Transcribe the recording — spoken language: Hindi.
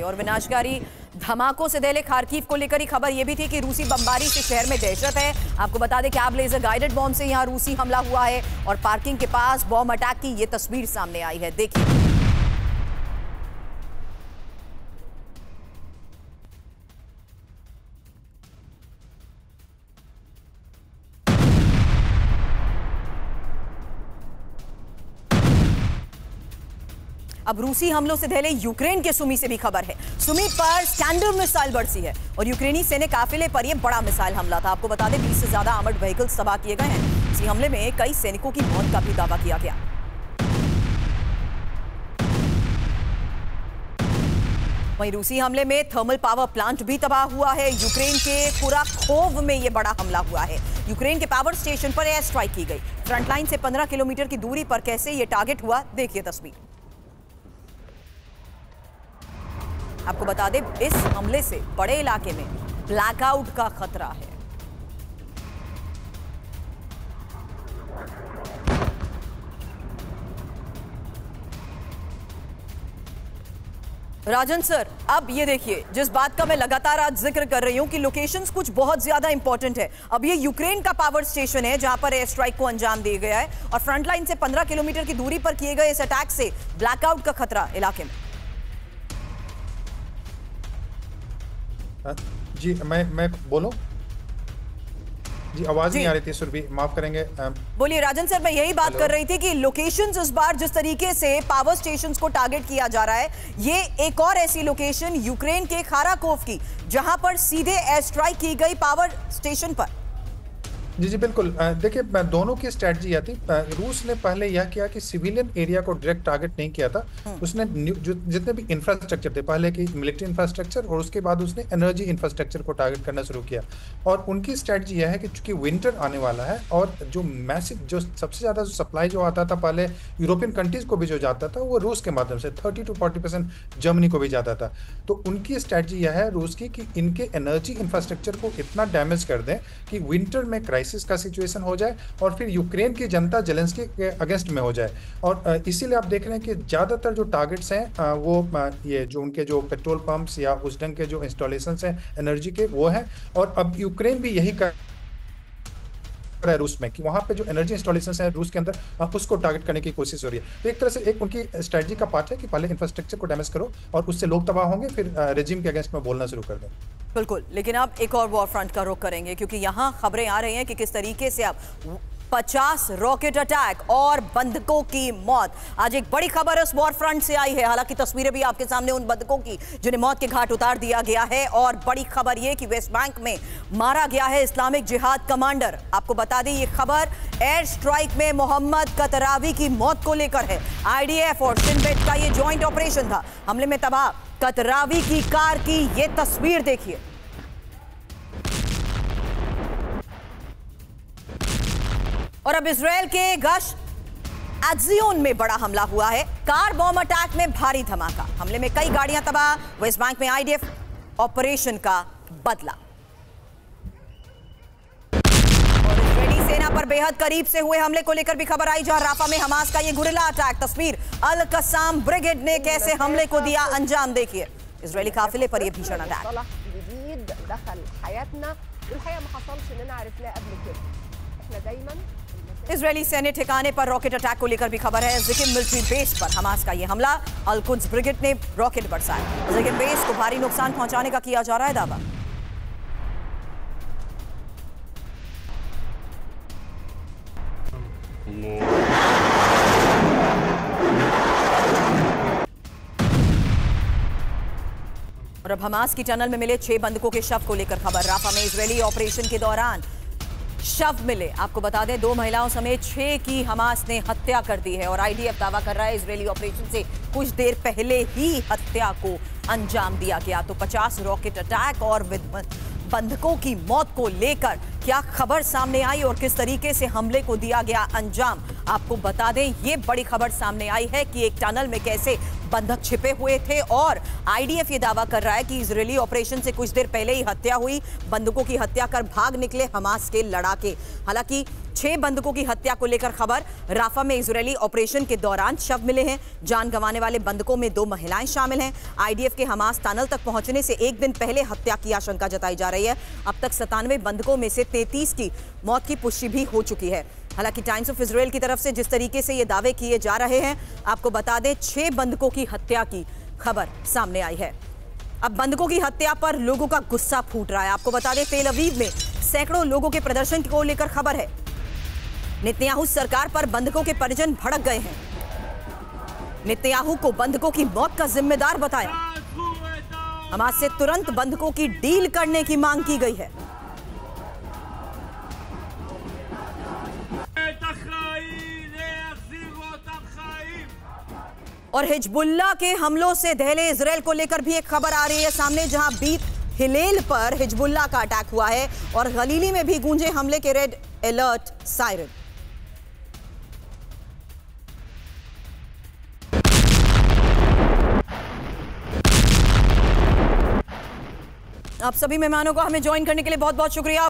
थे। और विनाशकारी धमाकों से दहले खार्किव को लेकर ही खबर यह भी थी कि रूसी बमबारी से शहर में दहशत है। आपको बता दें कि कैब लेजर गाइडेड बॉम्ब से यहां रूसी हमला हुआ है और पार्किंग के पास बॉम्ब अटैक की यह तस्वीर सामने आई है। देखिए, अब रूसी हमलों से दहले यूक्रेन के सुमी से भी खबर है। सुमी पर स्कैंडल मिसाइल बरसी है और यूक्रेनी सैन्य काफिले पर यह बड़ा मिसाइल हमला था। आपको बता दें 20 से ज्यादा आर्मर्ड व्हीकल्स तबाह किए गए हैं। इसी हमले में कई सैनिकों की मौत का भी दावा किया गया। वहीं रूसी हमले में थर्मल पावर प्लांट भी तबाह हुआ है। यूक्रेन के कुराखोव में यह बड़ा हमला हुआ है। यूक्रेन के पावर स्टेशन पर एयर स्ट्राइक की गई। फ्रंटलाइन से 15 किलोमीटर की दूरी पर कैसे यह टारगेट हुआ, देखिए तस्वीर। आपको बता दें इस हमले से बड़े इलाके में ब्लैकआउट का खतरा है। राजन सर, अब ये देखिए, जिस बात का मैं लगातार आज जिक्र कर रही हूं कि लोकेशंस कुछ बहुत ज्यादा इंपॉर्टेंट है। अब ये यूक्रेन का पावर स्टेशन है जहां पर एयर स्ट्राइक को अंजाम दिया गया है और फ्रंटलाइन से 15 किलोमीटर की दूरी पर किए गए इस अटैक से ब्लैकआउट का खतरा इलाके में। जी मैं बोलूं? जी आवाज नहीं आ रही थी सुरभि, माफ करेंगे। बोलिए राजन सर, मैं यही बात कर रही थी कि लोकेशंस इस बार जिस तरीके से पावर स्टेशंस को टारगेट किया जा रहा है, ये एक और ऐसी लोकेशन यूक्रेन के खाराकोव की जहां पर सीधे एयर स्ट्राइक की गई पावर स्टेशन पर। जी बिल्कुल। देखिए दोनों की स्ट्रेटजी थी। रूस ने पहले यह किया कि सिविलियन एरिया को डायरेक्ट टारगेट नहीं किया था। उसने जितने भी इंफ्रास्ट्रक्चर थे, पहले की मिलिट्री इंफ्रास्ट्रक्चर और उसके बाद उसने एनर्जी इंफ्रास्ट्रक्चर को टारगेट करना शुरू किया। और उनकी स्ट्रेटजी यह है कि चूंकि विंटर आने वाला है और जो मैसिव जो सबसे ज़्यादा सप्लाई जो आता था पहले यूरोपियन कंट्रीज को भी जो जाता था वो रूस के माध्यम से 30 to 40% जर्मनी को भी जाता था। तो उनकी स्ट्रेटजी यह है रूस की कि इनके एनर्जी इंफ्रास्ट्रक्चर को इतना डैमेज कर दें कि विंटर में क्राइसिस का सिचुएशन हो जाए और फिर यूक्रेन की जनता जेलेंस्की के अगेंस्ट में हो जाए। और इसीलिए आप देख रहे हैं कि ज़्यादातर जो टारगेट्स हैं वो ये जो उनके जो पेट्रोल पंप्स या उस ढंग के जो इंस्टॉलेशंस हैं एनर्जी के वो हैं। और अब यूक्रेन भी यही कर रहा है रूस में कि वहाँ पे जो एनर्जी इंस्टॉलेशंस हैं रूस के अंदर उसको टारगेट करने की कोशिश हो रही है। तो एक तरह से एक उनकी स्ट्रेटजी का पार्ट है कि पहले इंफ्रास्ट्रक्चर को डैमेज करो और उससे लोग तबाह होंगे, फिर रेजिम के अगेंस्ट में बोलना शुरू कर दें। बिल्कुल, लेकिन अब एक और वॉर फ्रंट का रुख करेंगे क्योंकि यहां खबरें आ रही हैं कि किस तरीके से अब 50 रॉकेट अटैक और बंधकों की मौत। आज एक बड़ी खबर उस वॉर फ्रंट से आई है, हालांकि तस्वीरें भी आपके सामने उन बंधकों की जिन्हें मौत के घाट उतार दिया गया है। और बड़ी खबर यह कि वेस्ट बैंक में मारा गया है इस्लामिक जिहाद कमांडर। आपको बता दें ये खबर एयर स्ट्राइक में मोहम्मद कतरावी की मौत को लेकर है। आईडीएफ और शिन बेट का यह ज्वाइंट ऑपरेशन था। हमले में तबाह कतरावी की कार की यह तस्वीर देखिए। और अब इजराइल के गश एज़ियोन में बड़ा हमला हुआ है। कार बॉम्ब अटैक में भारी धमाका, हमले में कई गाड़ियां तबाह। वेस्ट बैंक में आईडीएफ ऑपरेशन का बदला। और इजरायली सेना पर बेहद करीब से हुए हमले को लेकर भी खबर आई, जहां राफा में हमास का ये गुरिल्ला अटैक। तस्वीर अल कसाम ब्रिगेड ने कैसे हमले को दिया अंजाम, देखिए इजरायली काफिले पर यह भीषण अटैक। इजरायली सैन्य ठिकाने पर रॉकेट अटैक को लेकर भी खबर है। ज़िकिम मिलिट्री बेस पर हमास का यह हमला, अल कुद्स ब्रिगेड ने रॉकेट बरसाया। ज़िकिम बेस को भारी नुकसान पहुंचाने का किया जा रहा है दावा। और अब हमास की टनल में मिले 6 बंधकों के शव को लेकर खबर। राफा में इजरायली ऑपरेशन के दौरान शव मिले। आपको बता दें 2 महिलाओं समेत 6 की हमास ने हत्या कर दी है और आईडीएफ दावा कर रहा है इजरायली ऑपरेशन से कुछ देर पहले ही हत्या को अंजाम दिया गया। तो 50 रॉकेट अटैक और बंधकों की मौत को लेकर क्या खबर सामने आई और किस तरीके से हमले को दिया गया अंजाम, आपको बता दें। ये बड़ी खबर सामने आई है कि एक टनल में कैसे बंधक छिपे हुए थे और आईडीएफ ये दावा कर रहा है कि इजरायली ऑपरेशन से कुछ देर पहले ही हत्या हुई। बंदूकों की हत्या कर भाग निकले हमास के लड़ाके। हालांकि 6 बंदूकों की हत्या को लेकर खबर। राफा में इजरायली ऑपरेशन के दौरान शव मिले हैं। जान गंवाने वाले बंदूकों में 2 महिलाएं शामिल हैं। आईडीएफ के हमास टनल तक पहुंचने से एक दिन पहले हत्या की आशंका जताई जा रही है। अब तक 97 बंदूकों में से 33 की मौत की पुष्टि भी हो चुकी है। हालांकि टाइम्स ऑफ इजराइल की तरफ से जिस तरीके से ये दावे किए जा रहे हैं, आपको बता दें 6 बंदूकों की हत्या की खबर सामने आई है। अब बंदूकों की हत्या पर लोगों का गुस्सा फूट रहा है। आपको बता दें तेल अवीव में सैकड़ों लोगों के प्रदर्शन को लेकर खबर है। नेतन्याहू सरकार पर बंदूकों के परिजन भड़क गए हैं। नेतन्याहू को बंदूकों की मौत का जिम्मेदार बताया। हमास से तुरंत बंदूकों की डील करने की मांग की गई है। और हिजबुल्लाह के हमलों से दहले इजराइल को लेकर भी एक खबर आ रही है सामने, जहां बीत हिलेल पर हिजबुल्लाह का अटैक हुआ है और गलीली में भी गूंजे हमले के रेड अलर्ट सायरन। आप सभी मेहमानों को हमें ज्वाइन करने के लिए बहुत बहुत शुक्रिया।